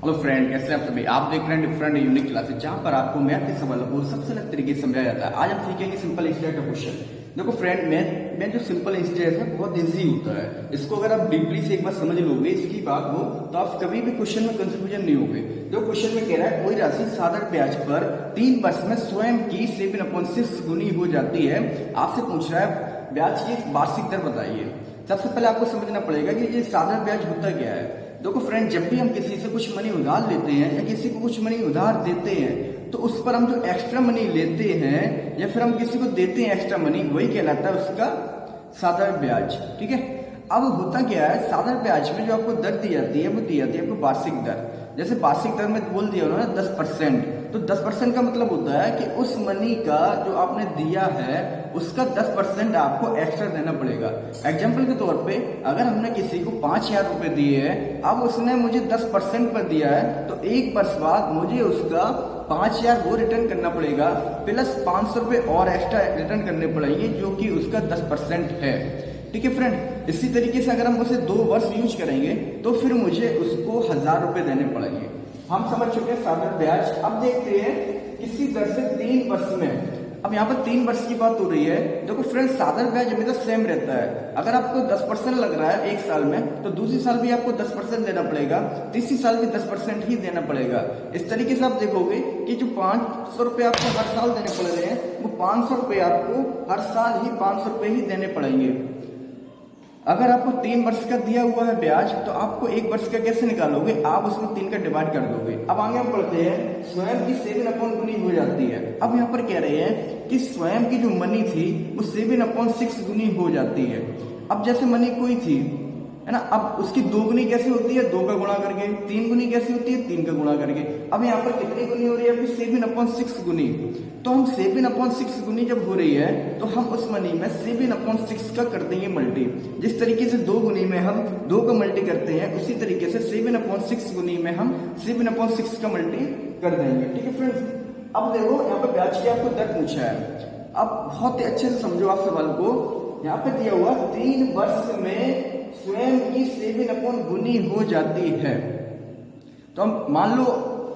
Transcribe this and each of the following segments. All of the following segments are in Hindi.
हेलो फ्रेंड, कैसे हैं आप सभी। आप देख रहे हैं डिफरेंट यूनिक क्लासेस, जहां पर आपको मैथ के सवालों को सबसे अलग तरीके से समझाया जाता है। आज हम सीखेंगे सिंपल इंस्टेंट का क्वेश्चन। देखो फ्रेंड, मैथ में जो सिंपल इंस्टेंट है बहुत इजी होता है। इसको अगर आप डीपली से एक बार समझ लोगे इसकी बात को, तो आप कभी भी क्वेश्चन में कंफ्यूजन नहीं होगे। जो क्वेश्चन में कह रहा है कोई राशि साधारण ब्याज पर 3 वर्ष में स्वयं की 7/6 गुनी हो जाती है। आपसे पूछ रहा है ब्याज की वार्षिक दर बताइए। सबसे पहले आपको समझना पड़ेगा कि ये साधारण ब्याज होता क्या है। देखो फ्रेंड, जब भी हम किसी से कुछ मनी उधार लेते हैं या किसी को कुछ मनी उधार देते हैं, तो उस पर हम जो एक्स्ट्रा मनी लेते हैं या फिर हम किसी को देते हैं एक्स्ट्रा मनी, वही कहलाता है उसका साधारण ब्याज। ठीक है। अब होता क्या है, साधारण ब्याज में जो आपको दर दी जाती है वो दी जाती है आपको वार्षिक दर। जैसे वार्षिक दर में बोल दिया उन्होंने 10%, तो 10% का मतलब होता है कि उस मनी का जो आपने दिया है उसका 10% आपको एक्स्ट्रा देना पड़ेगा। एग्जाम्पल के तौर पे अगर हमने किसी को 5,000 रुपए दिए हैं, अब उसने मुझे 10% पर दिया है, तो 1 वर्ष बाद मुझे उसका 5,000 वो रिटर्न करना पड़ेगा, प्लस 500 रुपए और एक्स्ट्रा रिटर्न करने पड़ेंगे, जो कि उसका 10% है। ठीक है फ्रेंड, इसी तरीके से अगर हम उसे 2 वर्ष यूज करेंगे तो फिर मुझे उसको 1,000 रुपए देने पड़ेंगे। हम समझ चुके हैं साधारण ब्याज। अब देखते हैं किसी दर से 3 वर्ष में। अब यहाँ पर 3 वर्ष की बात हो रही है। देखो फ्रेंड, साधारण ब्याज हमेशा सेम रहता है। अगर आपको 10% लग रहा है 1 साल में, तो दूसरी साल भी आपको 10% देना पड़ेगा, तीसरी साल भी 10% ही देना पड़ेगा। इस तरीके से आप देखोगे कि जो 500 रुपए आपको हर साल देने पड़ रहे हैं, वो 500 रुपए आपको हर साल ही 500 रुपए ही देने पड़ेंगे। अगर आपको 3 वर्ष का दिया हुआ है ब्याज, तो आपको 1 वर्ष का कैसे निकालोगे, आप उसमें 3 का डिवाइड कर दोगे। अब आगे हम पढ़ते हैं स्वयं की 7/गुनी हो जाती है। अब यहाँ पर कह रहे हैं कि स्वयं की जो मनी थी वो 7/6 गुनी हो जाती है। अब जैसे मनी कोई थी, है ना, अब उसकी 2 गुनी कैसे होती है, 2 का गुणा करके। 3 गुनी कैसे होती है, 3 का गुणा करके। अब यहाँ पर कितनी गुनी हो रही है, 7/6 गुनी। तो हम 7/6 गुनी जब हो रही है, तो हम उस मनी में 7/6 का कर देंगे मल्टी। जिस तरीके से 2 गुनी में हम 2 का मल्टी करते हैं, उसी तरीके से 7/6 गुनी में हम 7/6 का मल्टी कर देंगे। ठीक है फ्रेंड्स। अब देखो यहाँ पर ब्याज की आपको दर पूछा है। अब बहुत ही अच्छे से समझो आप सवाल को। यहाँ पे दिया हुआ 3 वर्ष में स्वयं की 7/गुनी हो जाती है। तो हम मान लो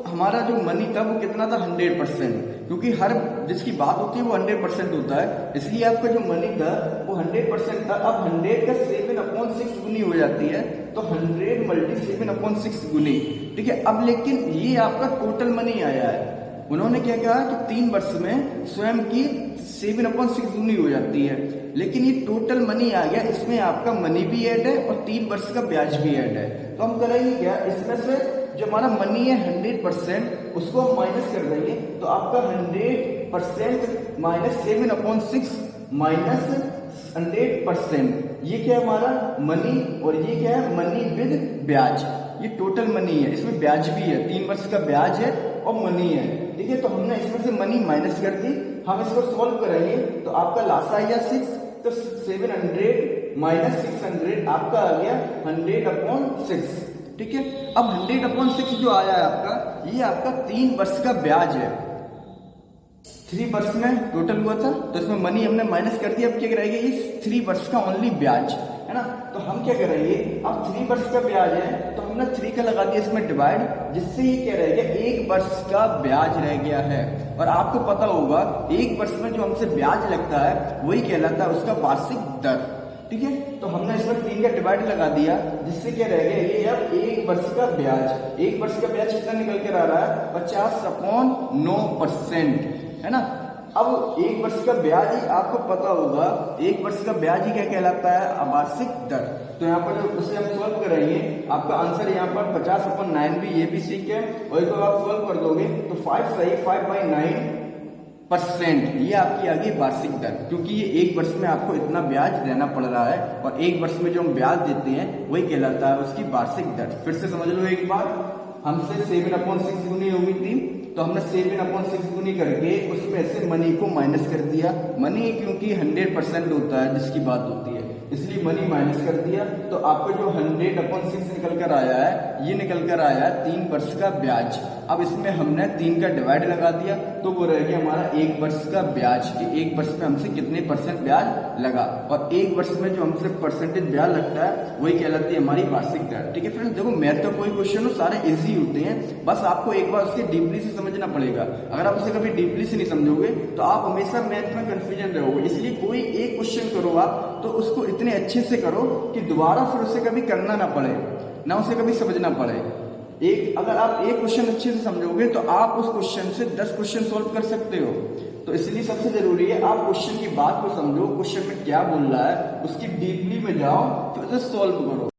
हमारा जो मनी था वो कितना था, 100%, क्योंकि हर जिसकी बात होती है वो 100% होता है, इसलिए आपका जो मनी था वो 100% था। अब 100 का 7/6 गुनी हो जाती है, तो 100 × 7/6 गुनी। ठीक है। अब लेकिन ये आपका टोटल मनी आया है। उन्होंने क्या कहा कि 3 वर्ष में स्वयं की 7/6 गुनी हो जाती है, लेकिन ये टोटल मनी आ गया, इसमें आपका मनी भी ऐड है और 3 वर्ष का ब्याज भी ऐड है। तो हम करेंगे क्या, इसमें से जो हमारा मनी है 100%, उसको हम माइनस कर देंगे, तो आपका 100% माइनस 7/6 माइनस 100%, ये क्या है हमारा मनी, और ये क्या है मनी विद ब्याज। ये टोटल मनी है, इसमें ब्याज भी है, 3 वर्ष का ब्याज है और मनी है। ठीक है। तो हमने इसमें से मनी माइनस कर दी। हम इसको सॉल्व करेंगे तो आपका लास्ट आ गया 6, तो 700 माइनस 600 आपका आ गया 100/6। ठीक है। अब 100/6 जो आया है आपका, ये आपका 3 वर्ष का ब्याज है। 3 वर्ष में टोटल हुआ था, तो इसमें मनी हमने माइनस कर दिया। अब क्या करेंगे, ये 3 वर्ष का ओनली ब्याज है ना, तो हम क्या करेंगे, अब 3 वर्ष का ब्याज है, तो हमने 3 का लगा दिया इसमें डिवाइड, जिससे ये क्या रह गया, 1 वर्ष का ब्याज रह गया है। और आपको पता होगा 1 वर्ष में जो हमसे ब्याज लगता है वही कहलाता है उसका वार्षिक दर। ठीक है। तो हमने इसमें 3 का डिवाइड लगा दिया, जिससे क्या रह गया, ये अब 1 वर्ष का ब्याज। 1 वर्ष का ब्याज कितना निकल कर आ रहा है, 50/9%, है ना। अब 1 वर्ष का ब्याज ही आपको पता होगा, 1 वर्ष का ब्याज ही क्या कहलाता है, वार्षिक दर। तो यहाँ पर जो उसे हम सॉल्व करेंगे, आपका आंसर यहाँ पर 50/9 भी, ये भी सीख है, और इसको आप सॉल्व कर दोगे तो 5 सही 5/9%, ये आपकी आ गई वार्षिक दर, क्योंकि ये 1 वर्ष में आपको इतना ब्याज देना पड़ रहा है, और 1 वर्ष में जो हम ब्याज देते हैं वही कहलाता है उसकी वार्षिक दर। फिर से समझ लो एक बार, हमसे 7/6 गुनी हो गई थी, तो हमने 7/6 गुनी करके उसमें से मनी को माइनस कर दिया। मनी क्योंकि 100% होता है जिसकी बात होती है, इसलिए मनी माइनस कर दिया। तो आपको जो 100/6 निकल कर आया है, ये निकल कर आया है 3 वर्ष का ब्याज। अब इसमें हमने 3 का डिवाइड लगा दिया, तो वो रह गया हमारा 1 वर्ष का ब्याज। 1 वर्ष में हमसे कितने % ब्याज लगा, और एक वर्ष में जो हमसे परसेंटेज ब्याज लगता है वही कहलाती है हमारी वार्षिक दर। ठीक है फ्रेंड्स, देखो मैथ का कोई क्वेश्चन हो सारे इजी होते हैं, बस आपको एक बार उसके डीपली से समझना पड़ेगा। अगर आप उसे कभी डीपली से नहीं समझोगे तो आप हमेशा मैथ में कंफ्यूजन रहोगे। इसलिए कोई एक क्वेश्चन करो आप तो उसको इतने अच्छे से करो कि दोबारा फिर उसे कभी करना ना पड़े, ना उसे कभी समझना पड़े। अगर आप एक क्वेश्चन अच्छे से समझोगे तो आप उस क्वेश्चन से 10 क्वेश्चन सॉल्व कर सकते हो। तो इसलिए सबसे जरूरी है आप क्वेश्चन की बात को समझो, क्वेश्चन में क्या बोल रहा है उसकी डीपली में जाओ, फिर उसे सॉल्व करो।